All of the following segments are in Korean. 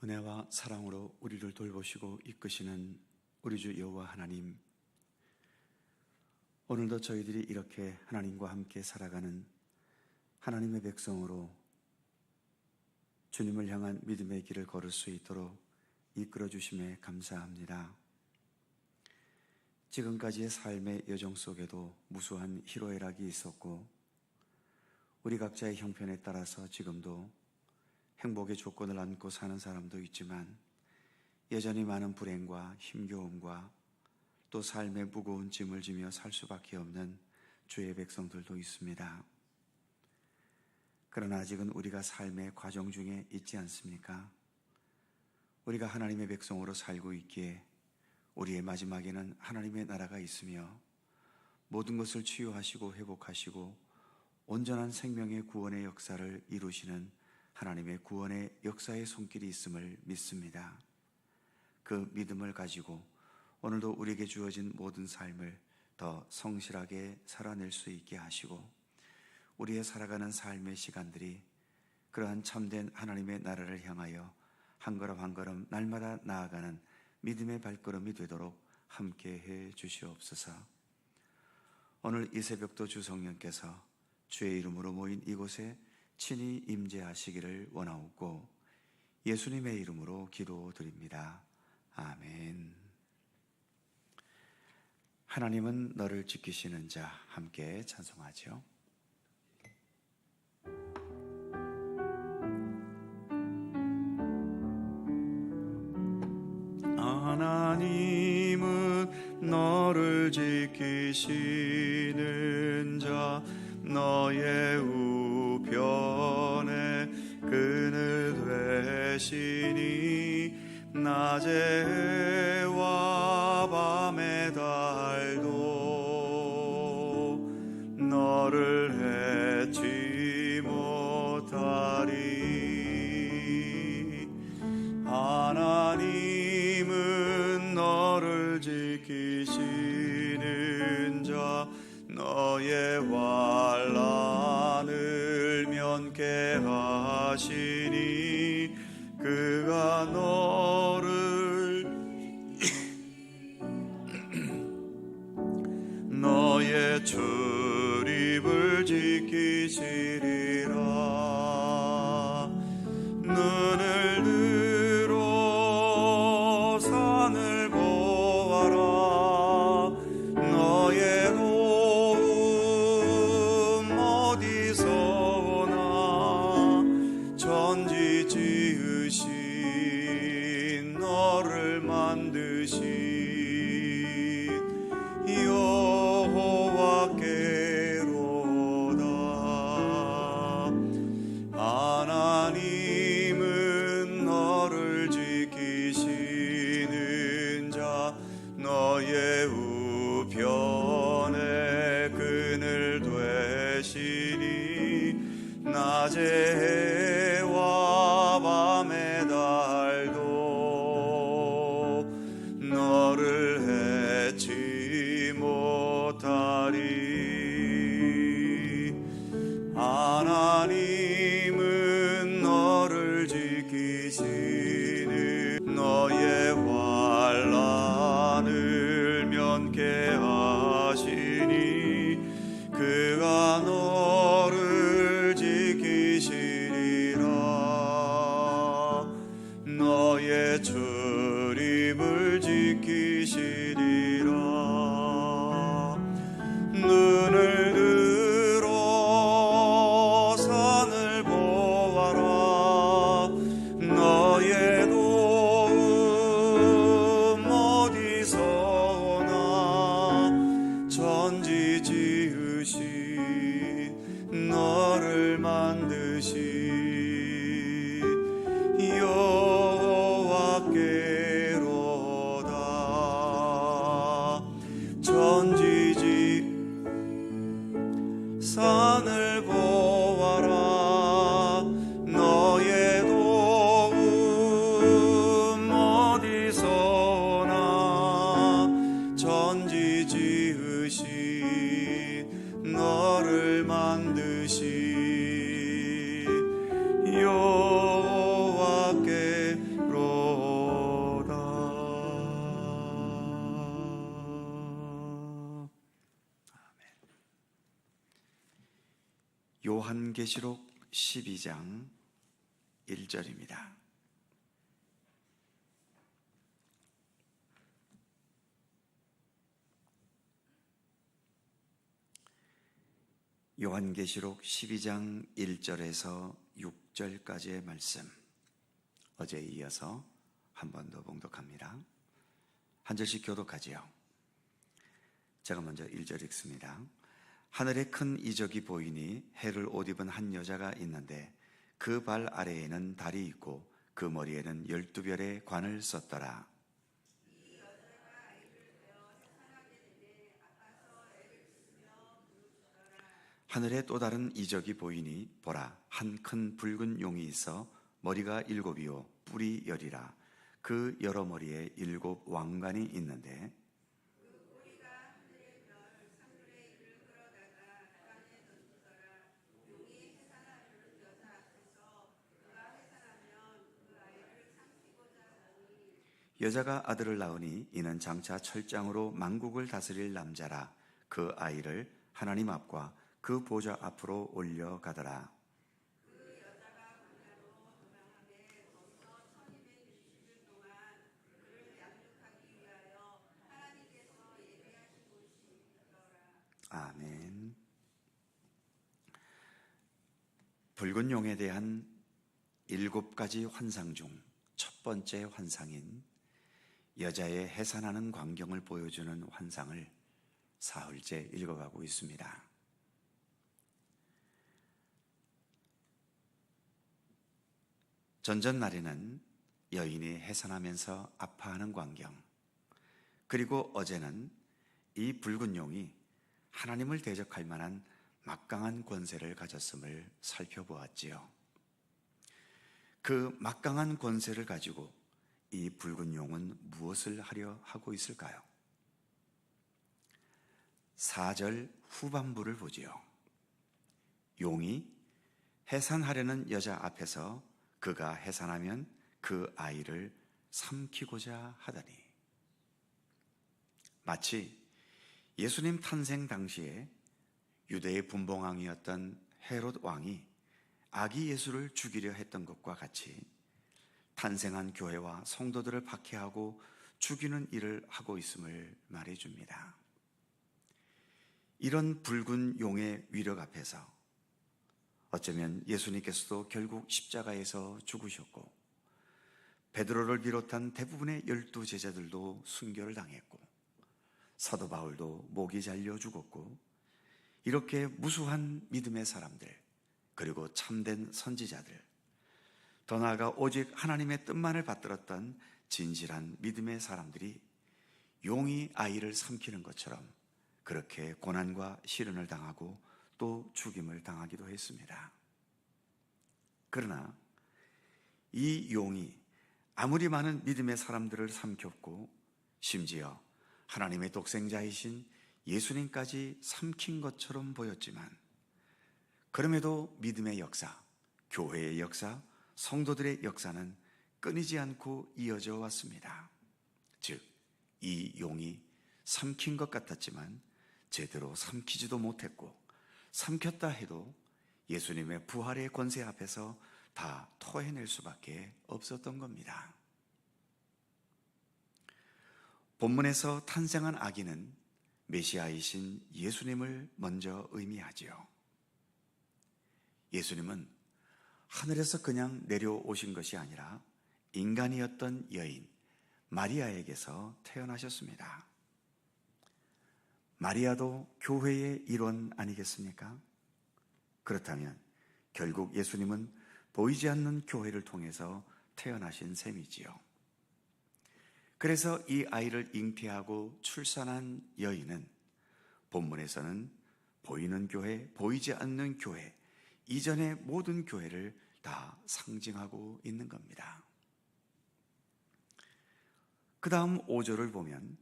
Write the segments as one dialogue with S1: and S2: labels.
S1: 은혜와 사랑으로 우리를 돌보시고 이끄시는 우리 주 여호와 하나님, 오늘도 저희들이 이렇게 하나님과 함께 살아가는 하나님의 백성으로 주님을 향한 믿음의 길을 걸을 수 있도록 이끌어 주심에 감사합니다. 지금까지의 삶의 여정 속에도 무수한 희로애락이 있었고, 우리 각자의 형편에 따라서 지금도 행복의 조건을 안고 사는 사람도 있지만, 여전히 많은 불행과 힘겨움과 또 삶의 무거운 짐을 지며 살 수밖에 없는 주의 백성들도 있습니다. 그러나 아직은 우리가 삶의 과정 중에 있지 않습니까? 우리가 하나님의 백성으로 살고 있기에 우리의 마지막에는 하나님의 나라가 있으며, 모든 것을 치유하시고 회복하시고 온전한 생명의 구원의 역사를 이루시는 하나님의 구원의 역사의 손길이 있음을 믿습니다. 그 믿음을 가지고 오늘도 우리에게 주어진 모든 삶을 더 성실하게 살아낼 수 있게 하시고, 우리의 살아가는 삶의 시간들이 그러한 참된 하나님의 나라를 향하여 한 걸음 한 걸음 날마다 나아가는 믿음의 발걸음이 되도록 함께해 주시옵소서. 오늘 이 새벽도 주 성령께서 주의 이름으로 모인 이곳에 친히 임재하시기를 원하옵고, 예수님의 이름으로 기도드립니다. 아멘. 하나님은 너를 지키시는 자, 함께 찬송하죠. 하나님은 너를 지키시는 자, 너의 우편에 그늘 되시니, 낮의 해와 밤의 달도 너를 해치 못하리. 하나님은 너를 지키시는 자, 너의 환난을 면케 하시니, 그가 너를 너의 출입을 지키시리라. 눈을 들어 산을 보아라. 너의 도움 어디서나, 전지 지으신 너를 만드신 여호와께로다. 하나님은 너를 지키시는 자, 너의 우편에 그늘 되시니, 낮의 해와 밤의 달도 너를 해치 못하리. 하나님은 너를 지키시는 너의 환난을 면케 하시니, 그가 너를 지키시리라. 너의 출입을 지키시리라. 눈을 들어 산을 보아라. 너의 도움 어디서나, 전지 지으신 너를 만드신 여호와께로다. 전지지 산을 보아라. 너의 도움 어디서나, 전지 지으신 너를 만드신 요한계시록 12장 1절입니다. 요한계시록 12장 1절에서 6절까지의 말씀, 어제에 이어서 한 번 더 봉독합니다. 한 절씩 교독하지요. 제가 먼저 1절 읽습니다. 하늘에 큰 이적이 보이니 해를 옷 입은 한 여자가 있는데 그 발 아래에는 달이 있고 그 머리에는 12별의 관을 썼더라. 하늘에 또 다른 이적이 보이니 보라, 한 큰 붉은 용이 있어 머리가 7이요 뿔이 10이라. 그 여러 머리에 7 왕관이 있는데 여자가 아들을 낳으니 이는 장차 철장으로 만국을 다스릴 남자라. 그 아이를 하나님 앞과 그 보좌 앞으로 올려가더라. 아멘. 붉은 용에 대한 7가지 환상 중 첫 번째 환상인 여자의 해산하는 광경을 보여주는 환상을 사흘째 읽어가고 있습니다. 전전날에는 여인이 해산하면서 아파하는 광경, 그리고 어제는 이 붉은 용이 하나님을 대적할 만한 막강한 권세를 가졌음을 살펴보았지요. 그 막강한 권세를 가지고 이 붉은 용은 무엇을 하려 하고 있을까요? 4절 후반부를 보지요. 용이 해산하려는 여자 앞에서 그가 해산하면 그 아이를 삼키고자 하더니, 마치 예수님 탄생 당시에 유대의 분봉왕이었던 헤롯 왕이 아기 예수를 죽이려 했던 것과 같이 탄생한 교회와 성도들을 박해하고 죽이는 일을 하고 있음을 말해줍니다. 이런 붉은 용의 위력 앞에서 어쩌면 예수님께서도 결국 십자가에서 죽으셨고 베드로를 비롯한 대부분의 12제자들도 순교를 당했고 사도 바울도 목이 잘려 죽었고, 이렇게 무수한 믿음의 사람들, 그리고 참된 선지자들, 더 나아가 오직 하나님의 뜻만을 받들었던 진실한 믿음의 사람들이 용이 아이를 삼키는 것처럼 그렇게 고난과 시련을 당하고 또 죽임을 당하기도 했습니다. 그러나 이 용이 아무리 많은 믿음의 사람들을 삼켰고 심지어 하나님의 독생자이신 예수님까지 삼킨 것처럼 보였지만, 그럼에도 믿음의 역사, 교회의 역사, 성도들의 역사는 끊이지 않고 이어져 왔습니다. 즉, 이 용이 삼킨 것 같았지만 제대로 삼키지도 못했고, 삼켰다 해도 예수님의 부활의 권세 앞에서 다 토해낼 수밖에 없었던 겁니다. 본문에서 탄생한 아기는 메시아이신 예수님을 먼저 의미하지요. 예수님은 하늘에서 그냥 내려오신 것이 아니라 인간이었던 여인 마리아에게서 태어나셨습니다. 마리아도 교회의 일원 아니겠습니까? 그렇다면 결국 예수님은 보이지 않는 교회를 통해서 태어나신 셈이지요. 그래서 이 아이를 잉태하고 출산한 여인은 본문에서는 보이는 교회, 보이지 않는 교회, 이전의 모든 교회를 다 상징하고 있는 겁니다. 그 다음 5절을 보면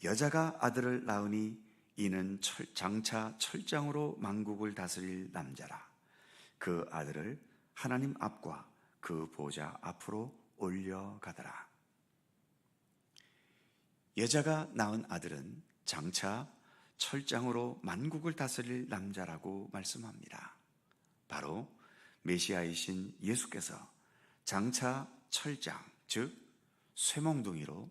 S1: 여자가 아들을 낳으니 이는 장차 철장으로 만국을 다스릴 남자라. 그 아들을 하나님 앞과 그 보좌 앞으로 올려가더라. 여자가 낳은 아들은 장차 철장으로 만국을 다스릴 남자라고 말씀합니다. 바로 메시아이신 예수께서 장차 철장, 즉 쇠몽둥이로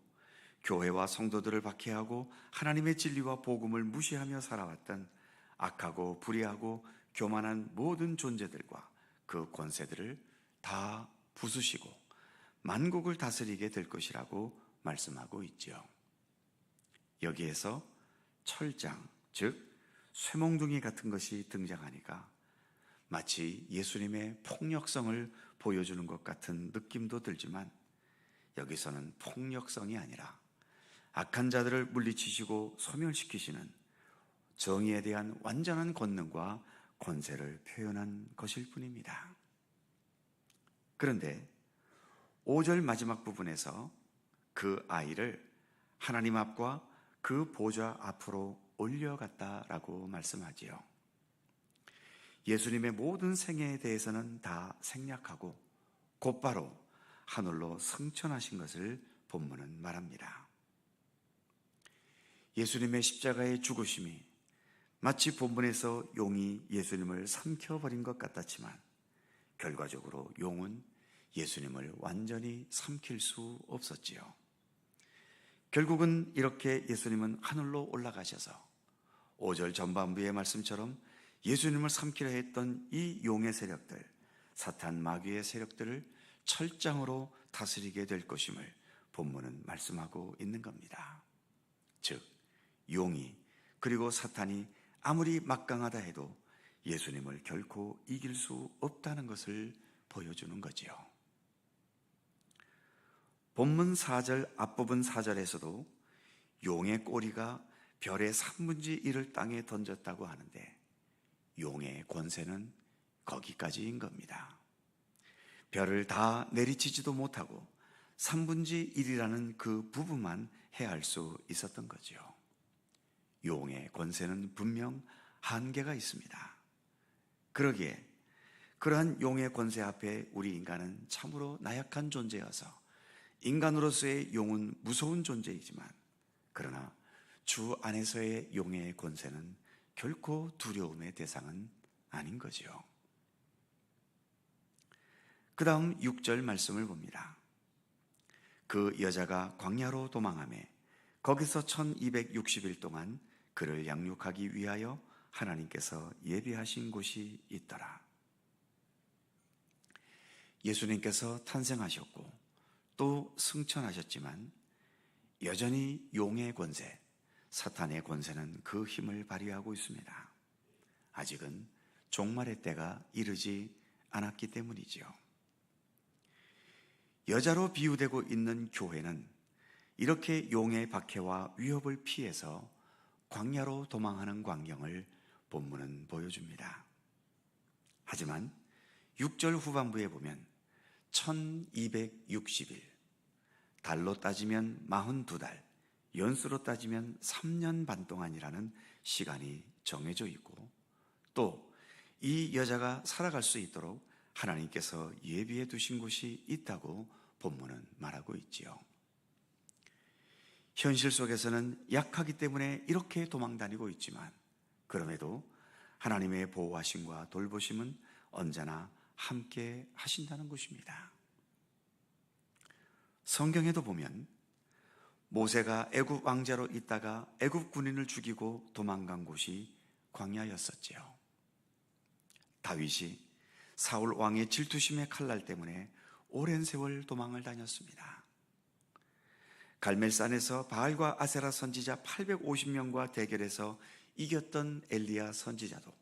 S1: 교회와 성도들을 박해하고 하나님의 진리와 복음을 무시하며 살아왔던 악하고 불의하고 교만한 모든 존재들과 그 권세들을 다 부수시고 만국을 다스리게 될 것이라고 말씀하고 있지요. 여기에서 철장, 즉 쇠몽둥이 같은 것이 등장하니까 마치 예수님의 폭력성을 보여주는 것 같은 느낌도 들지만, 여기서는 폭력성이 아니라 악한 자들을 물리치시고 소멸시키시는 정의에 대한 완전한 권능과 권세를 표현한 것일 뿐입니다. 그런데 5절 마지막 부분에서 그 아이를 하나님 앞과 그 보좌 앞으로 올려갔다라고 말씀하지요. 예수님의 모든 생애에 대해서는 다 생략하고 곧바로 하늘로 승천하신 것을 본문은 말합니다. 예수님의 십자가의 죽으심이 마치 본문에서 용이 예수님을 삼켜버린 것 같았지만, 결과적으로 용은 예수님을 완전히 삼킬 수 없었지요. 결국은 이렇게 예수님은 하늘로 올라가셔서 5절 전반부의 말씀처럼 예수님을 삼키려 했던 이 용의 세력들, 사탄 마귀의 세력들을 철장으로 다스리게 될 것임을 본문은 말씀하고 있는 겁니다. 즉 용이, 그리고 사탄이 아무리 막강하다 해도 예수님을 결코 이길 수 없다는 것을 보여주는 거지요. 본문 4절 앞부분 4절에서도 용의 꼬리가 별의 3분의 1을 땅에 던졌다고 하는데, 용의 권세는 거기까지인 겁니다. 별을 다 내리치지도 못하고 3분의 1이라는 그 부분만 해할 수 있었던 거죠. 용의 권세는 분명 한계가 있습니다. 그러기에 그러한 용의 권세 앞에 우리 인간은 참으로 나약한 존재여서 인간으로서의 용은 무서운 존재이지만, 그러나 주 안에서의 용의 권세는 결코 두려움의 대상은 아닌 거지요. 그 다음 6절 말씀을 봅니다. 그 여자가 광야로 도망하매 거기서 1260일 동안 그를 양육하기 위하여 하나님께서 예비하신 곳이 있더라. 예수님께서 탄생하셨고 또 승천하셨지만 여전히 용의 권세, 사탄의 권세는 그 힘을 발휘하고 있습니다. 아직은 종말의 때가 이르지 않았기 때문이지요. 여자로 비유되고 있는 교회는 이렇게 용의 박해와 위협을 피해서 광야로 도망하는 광경을 본문은 보여줍니다. 하지만 6절 후반부에 보면 1260일, 달로 따지면 42달, 연수로 따지면 3년 반 동안이라는 시간이 정해져 있고, 또 이 여자가 살아갈 수 있도록 하나님께서 예비해 두신 곳이 있다고 본문은 말하고 있지요. 현실 속에서는 약하기 때문에 이렇게 도망다니고 있지만, 그럼에도 하나님의 보호하심과 돌보심은 언제나 함께 하신다는 것입니다. 성경에도 보면 모세가 애굽 왕자로 있다가 애굽 군인을 죽이고 도망간 곳이 광야였었지요. 다윗이 사울 왕의 질투심의 칼날 때문에 오랜 세월 도망을 다녔습니다. 갈멜산에서 바알과 아세라 선지자 850명과 대결해서 이겼던 엘리야 선지자도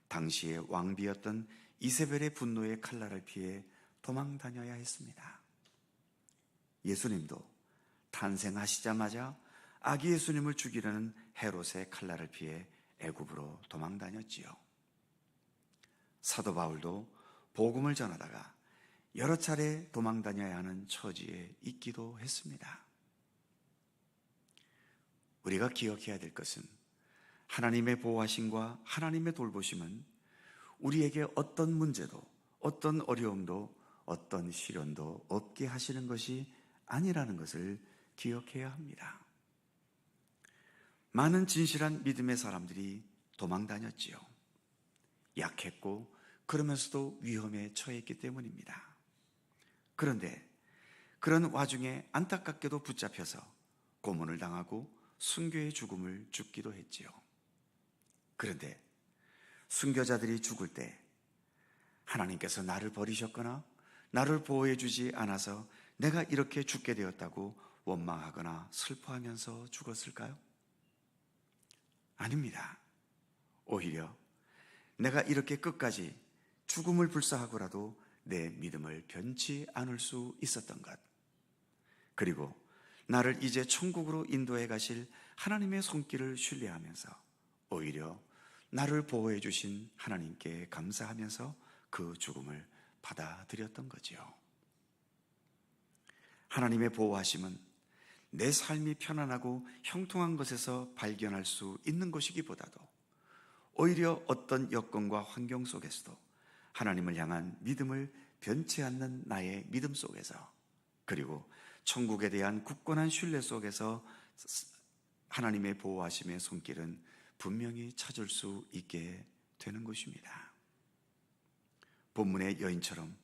S1: 당시의 왕비였던 이세벨의 분노의 칼날을 피해 도망 다녀야 했습니다. 예수님도 탄생하시자마자 아기 예수님을 죽이려는 헤롯의 칼날을 피해 애굽으로 도망 다녔지요. 사도 바울도 복음을 전하다가 여러 차례 도망 다녀야 하는 처지에 있기도 했습니다. 우리가 기억해야 될 것은 하나님의 보호하심과 하나님의 돌보심은 우리에게 어떤 문제도, 어떤 어려움도, 어떤 시련도 없게 하시는 것이 아니라는 것을 기억해야 합니다. 많은 진실한 믿음의 사람들이 도망 다녔지요. 약했고 그러면서도 위험에 처했기 때문입니다. 그런데 그런 와중에 안타깝게도 붙잡혀서 고문을 당하고 순교의 죽음을 죽기도 했지요. 그런데 순교자들이 죽을 때 하나님께서 나를 버리셨거나 나를 보호해 주지 않아서 내가 이렇게 죽게 되었다고 원망하거나 슬퍼하면서 죽었을까요? 아닙니다. 오히려 내가 이렇게 끝까지 죽음을 불사하고라도 내 믿음을 변치 않을 수 있었던 것, 그리고 나를 이제 천국으로 인도해 가실 하나님의 손길을 신뢰하면서 오히려 나를 보호해 주신 하나님께 감사하면서 그 죽음을 받아들였던 거지요. 하나님의 보호하심은 내 삶이 편안하고 형통한 것에서 발견할 수 있는 것이기보다도 오히려 어떤 여건과 환경 속에서도 하나님을 향한 믿음을 변치 않는 나의 믿음 속에서, 그리고 천국에 대한 굳건한 신뢰 속에서 하나님의 보호하심의 손길은 분명히 찾을 수 있게 되는 것입니다. 본문의 여인처럼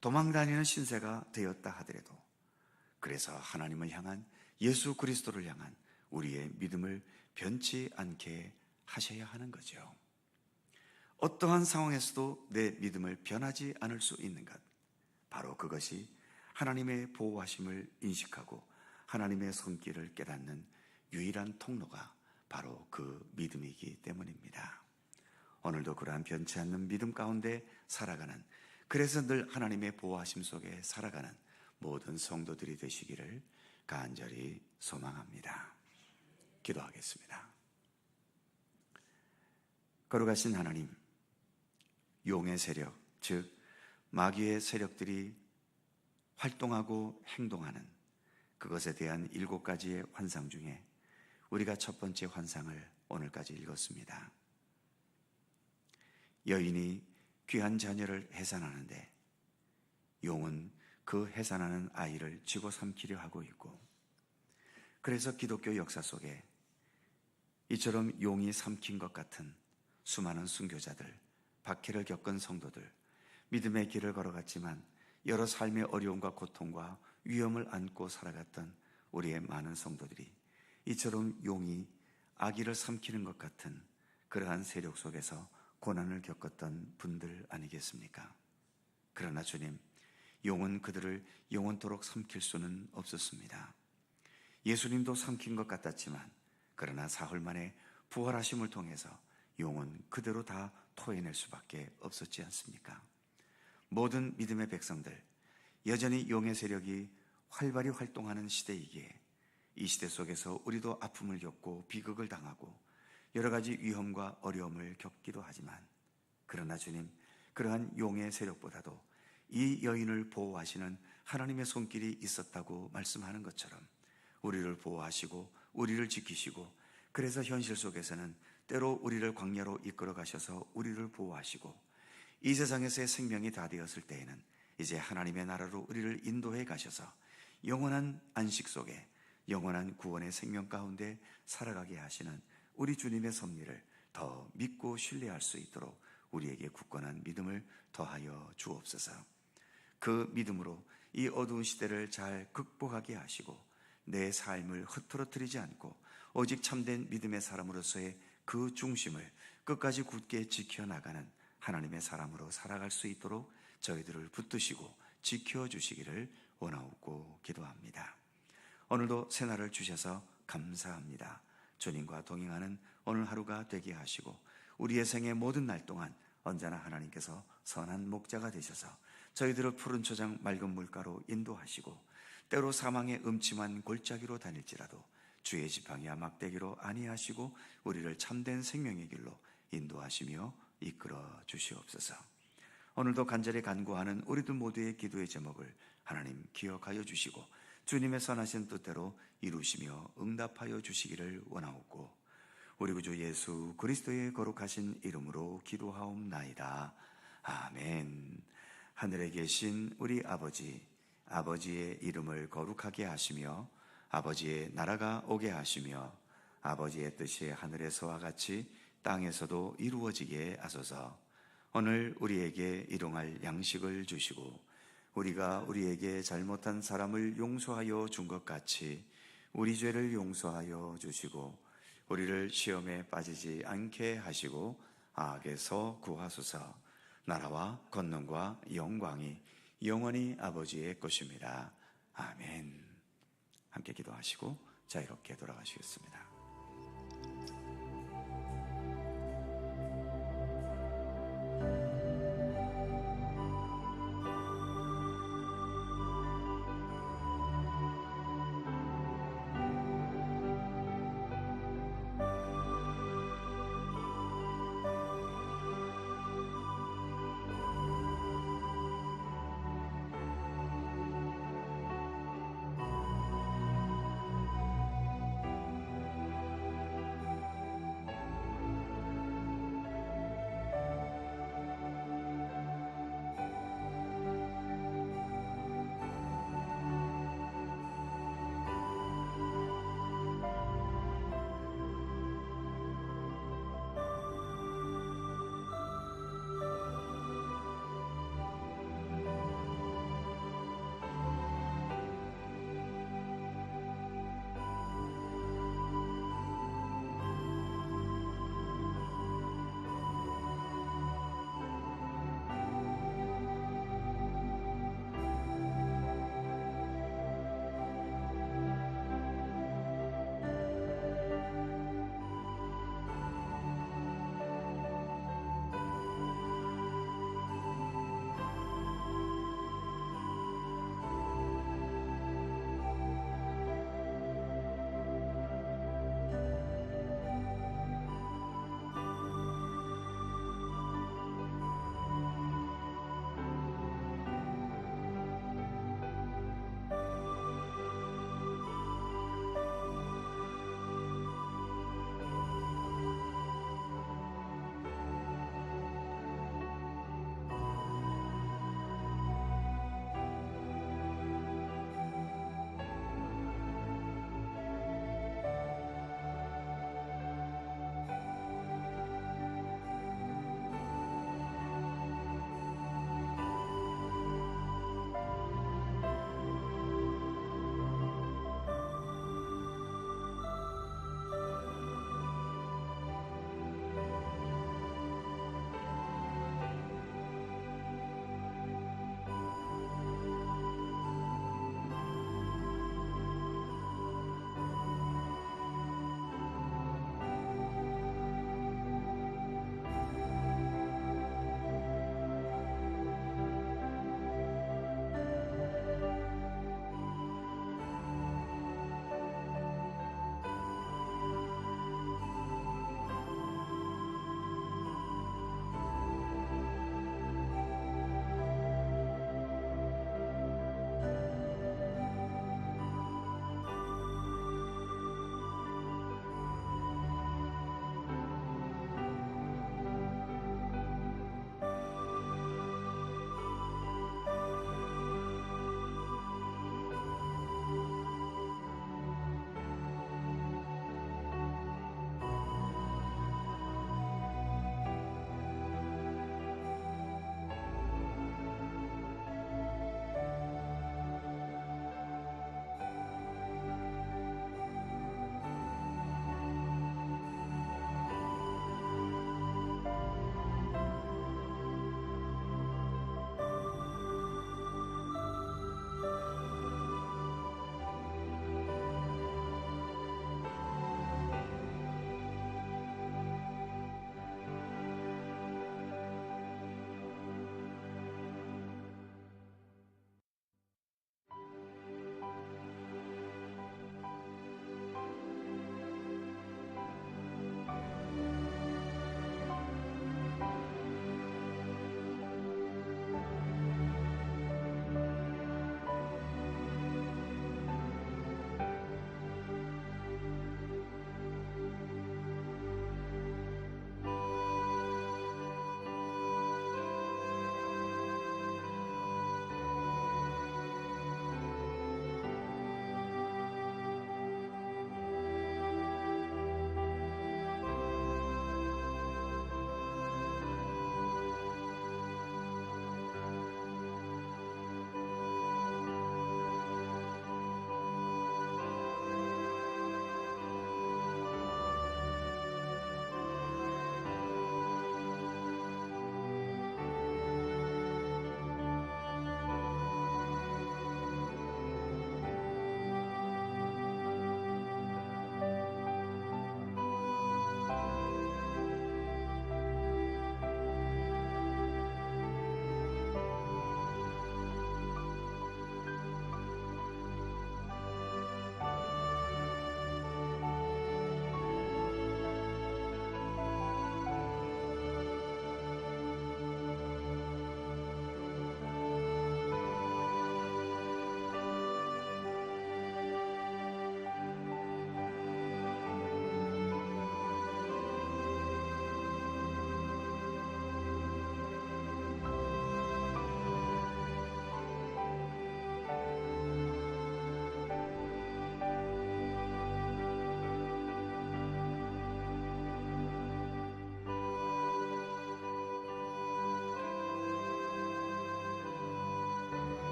S1: 도망다니는 신세가 되었다 하더라도, 그래서 하나님을 향한, 예수 그리스도를 향한 우리의 믿음을 변치 않게 하셔야 하는 거죠. 어떠한 상황에서도 내 믿음을 변하지 않을 수 있는 것, 바로 그것이 하나님의 보호하심을 인식하고 하나님의 손길을 깨닫는 유일한 통로가 바로 그 믿음이기 때문입니다. 오늘도 그러한 변치 않는 믿음 가운데 살아가는, 그래서 늘 하나님의 보호하심 속에 살아가는 모든 성도들이 되시기를 간절히 소망합니다. 기도하겠습니다. 거룩하신 하나님, 용의 세력, 즉 마귀의 세력들이 활동하고 행동하는 그것에 대한 7가지의 환상 중에 우리가 첫 번째 환상을 오늘까지 읽었습니다. 여인이 귀한 자녀를 해산하는데 용은 그 해산하는 아이를 쥐고 삼키려 하고 있고, 그래서 기독교 역사 속에 이처럼 용이 삼킨 것 같은 수많은 순교자들, 박해를 겪은 성도들, 믿음의 길을 걸어갔지만 여러 삶의 어려움과 고통과 위험을 안고 살아갔던 우리의 많은 성도들이 이처럼 용이 아기를 삼키는 것 같은 그러한 세력 속에서 고난을 겪었던 분들 아니겠습니까? 그러나 주님, 용은 그들을 영원토록 삼킬 수는 없었습니다. 예수님도 삼킨 것 같았지만, 그러나 사흘 만에 부활하심을 통해서 용은 그대로 다 토해낼 수밖에 없었지 않습니까? 모든 믿음의 백성들, 여전히 용의 세력이 활발히 활동하는 시대이기에 이 시대 속에서 우리도 아픔을 겪고 비극을 당하고 여러 가지 위험과 어려움을 겪기도 하지만, 그러나 주님, 그러한 용의 세력보다도 이 여인을 보호하시는 하나님의 손길이 있었다고 말씀하는 것처럼 우리를 보호하시고 우리를 지키시고, 그래서 현실 속에서는 때로 우리를 광야로 이끌어 가셔서 우리를 보호하시고, 이 세상에서의 생명이 다 되었을 때에는 이제 하나님의 나라로 우리를 인도해 가셔서 영원한 안식 속에 영원한 구원의 생명 가운데 살아가게 하시는 우리 주님의 섭리를 더 믿고 신뢰할 수 있도록 우리에게 굳건한 믿음을 더하여 주옵소서. 그 믿음으로 이 어두운 시대를 잘 극복하게 하시고 내 삶을 흐트러뜨리지 않고 오직 참된 믿음의 사람으로서의 그 중심을 끝까지 굳게 지켜나가는 하나님의 사람으로 살아갈 수 있도록 저희들을 붙드시고 지켜주시기를 원하옵고 기도합니다. 오늘도 새날을 주셔서 감사합니다. 주님과 동행하는 오늘 하루가 되게 하시고 우리의 생의 모든 날 동안 언제나 하나님께서 선한 목자가 되셔서 저희들을 푸른 초장 맑은 물가로 인도하시고, 때로 사망의 음침한 골짜기로 다닐지라도 주의 지팡이와 막대기로 안위하시고 우리를 참된 생명의 길로 인도하시며 이끌어 주시옵소서. 오늘도 간절히 간구하는 우리들 모두의 기도의 제목을 하나님 기억하여 주시고 주님의 선하신 뜻대로 이루시며 응답하여 주시기를 원하옵고, 우리 구주 예수 그리스도의 거룩하신 이름으로 기도하옵나이다. 아멘. 하늘에 계신 우리 아버지, 아버지의 이름을 거룩하게 하시며 아버지의 나라가 오게 하시며 아버지의 뜻이 하늘에서와 같이 땅에서도 이루어지게 하소서. 오늘 우리에게 일용할 양식을 주시고 우리가 우리에게 잘못한 사람을 용서하여 준 것 같이 우리 죄를 용서하여 주시고 우리를 시험에 빠지지 않게 하시고 악에서 구하소서. 나라와 권능과 영광이 영원히 아버지의 것입니다. 아멘. 함께 기도하시고 자유롭게 돌아가시겠습니다.